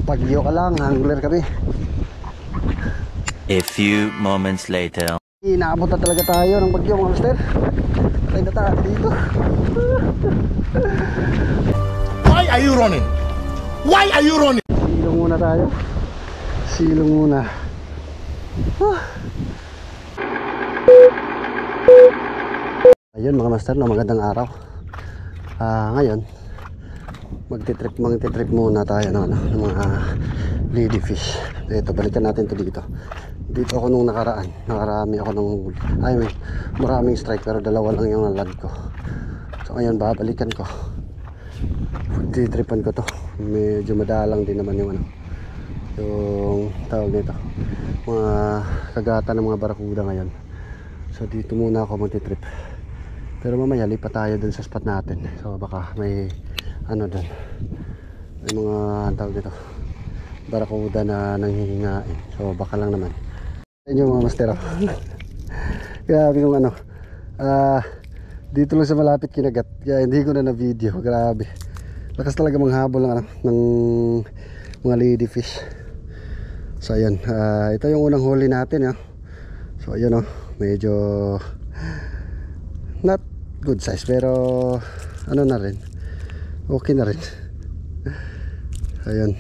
Bagyo ka lang, angler kami. A few moments later. Inaabot na talaga tayo ng bagyo mga master. Patay na tayo dito. Why are you running? Why are you running? Silong muna tayo. Silong muna. Ayun mga master, no, magandang araw. Ngayon magtitrip muna tayo ng mga ladyfish. Ito, balikan natin to dito. Dito ako nung nakarami ako ng maraming strike, pero dalawa lang yung nalag ko. So ngayon babalikan ko. Magtitripan ko to. Medyo madalang din naman yung yung tawag nito, mga kagatan ng mga barakuda ngayon. So dito muna ako magtitrip. Pero mamaya lipat tayo dun sa spot natin. So baka may doon, may mga tawag dito, barakuda na nanghihingain. So baka lang naman. Ayun yung mga master. Grabe yung dito lang sa malapit kinagat. Kaya hindi ko na video. Grabe, lakas talaga manghabol ng mga ladyfish. So ayun, ito yung unang huli natin. So ayun, medyo not good size, pero na rin, okay na rin. Ayun,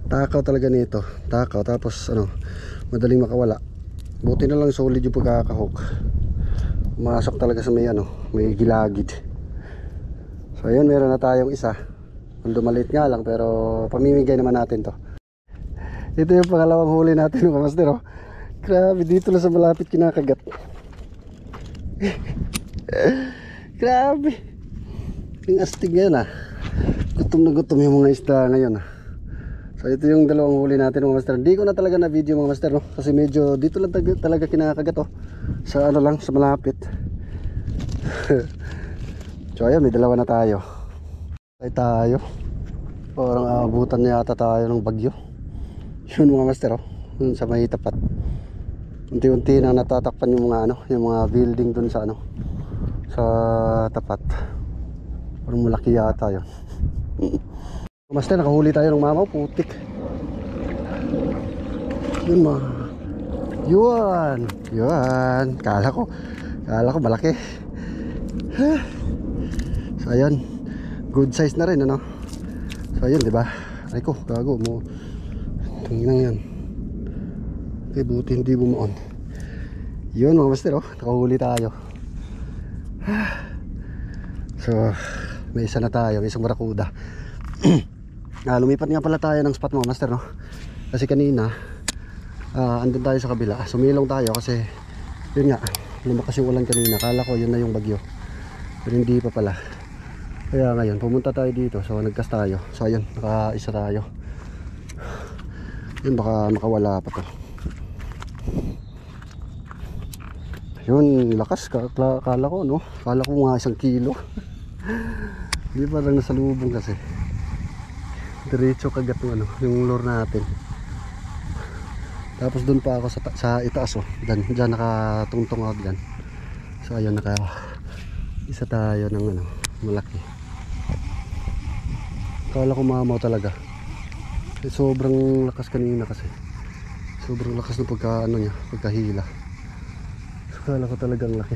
takaw talaga nito, takaw, tapos madaling makawala. Buti na lang solid yung pagkakahook, masok talaga sa may gilagid. So ayun, meron na tayong isa. Although maliit nga lang, pero pamimigay naman natin to. Ito yung pangalawang huli natin mga master. Grabe, dito lang sa malapit kinakagat. Grabe, yung astig ngayon. Gutom na gutom yung mga isda ngayon. So ito yung dalawang huli natin mga master. Hindi ko na talaga na video mga master, kasi medyo dito lang talaga kinakagat sa lang, sa malapit. So ayan, may dalawa na tayo. Tayo parang abutan na yata tayo ng bagyo. Yun mga master, yun sa may tapat. Unti-unti na natatakpan yung mga yung mga building dun sa sa tapat. Parang malaki yata yun. Master, nakahuli tayo ng mamaw, putik. Yun yun, kala ko malaki. So ayun, good size na rin So ayun, diba? Ay ko, gago mo. Tingnan yan. Okay, buti hindi bumuon. Yun mga master, nakahuli tayo. So may isa na tayo, may isang barakuda. Lumipat nga pala tayo ng spot mga master, kasi kanina andun tayo sa kabila. Sumilong tayo kasi yun nga, lumakas yung ulan kanina. Kala ko yun na yung bagyo, pero hindi pa pala. Kaya ngayon pumunta tayo dito, so nagcast tayo. So ayun, naka-isa tayo. Yun, baka makawala pa to. Yun, lakas. Kala ko kala ko mga 1 kilo. Hindi, parang nasa lubong kasi. Diretso kagat yung lure natin. Tapos dun pa ako sa itaas, dyan nakatungtong ako dyan. So ayun, isa tayo ng malaki. Kala ko mamaw talaga. Sobrang lakas kanina kasi. Sobrang lakas ng pagkahila. So kala ko talagang laki.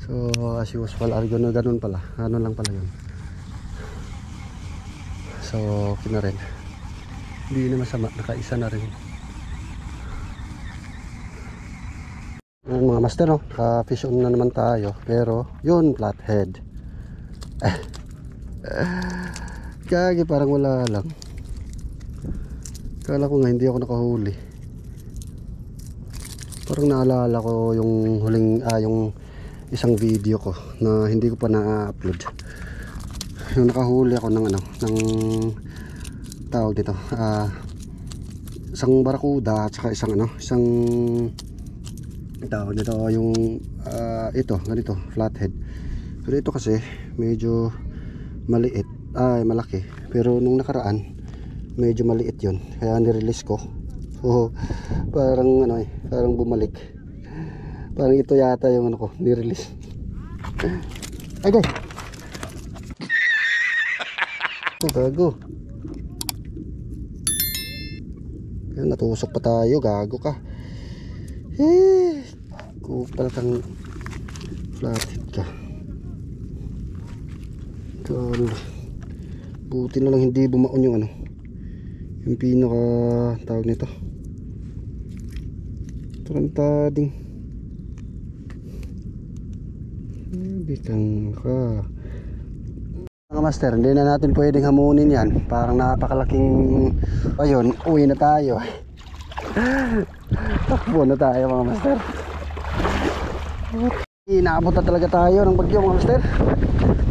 So as usual, ganun pala. Lang pala yun. So okay na rin. Hindi na masama, nakaisa na rin. Mga master, naka-fish on na naman tayo. Pero yun, flathead. Kagi, parang wala lang. Kala ko nga hindi ako nakahuli. Parang naalala ko yung huling yung isang video ko na hindi ko pa na-upload. Yung nakahuli ako ng tawag dito, isang barakuda at saka isang tawag dito, yung ito, ganito, flathead. Pero ito kasi medyo maliit, malaki. Pero nung nakaraan medyo maliit yun, kaya nirelease ko. So parang parang bumalik. Parang ito yata yung ko nirelease. Ay guys, Oh, gago. Ayun, natusok pa tayo. Gago ka. Kung pala kang flathead ka. Gago. Buti na lang hindi bumaon yung ano, yung pinaka tawag nito, tarantading. Bikang ka mga master, hindi na natin pwedeng hamunin yan, parang napakalaking. Ayun, uwi na tayo. Takbo na tayo mga master. Inaabot na talaga tayo ng bagyo mga master.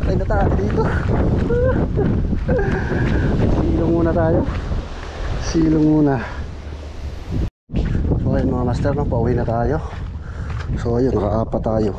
Patay na tayo dito. Silong muna tayo. Silong muna. So ayun mga master, pauwi na tayo. So ayun, nakaapat tayo.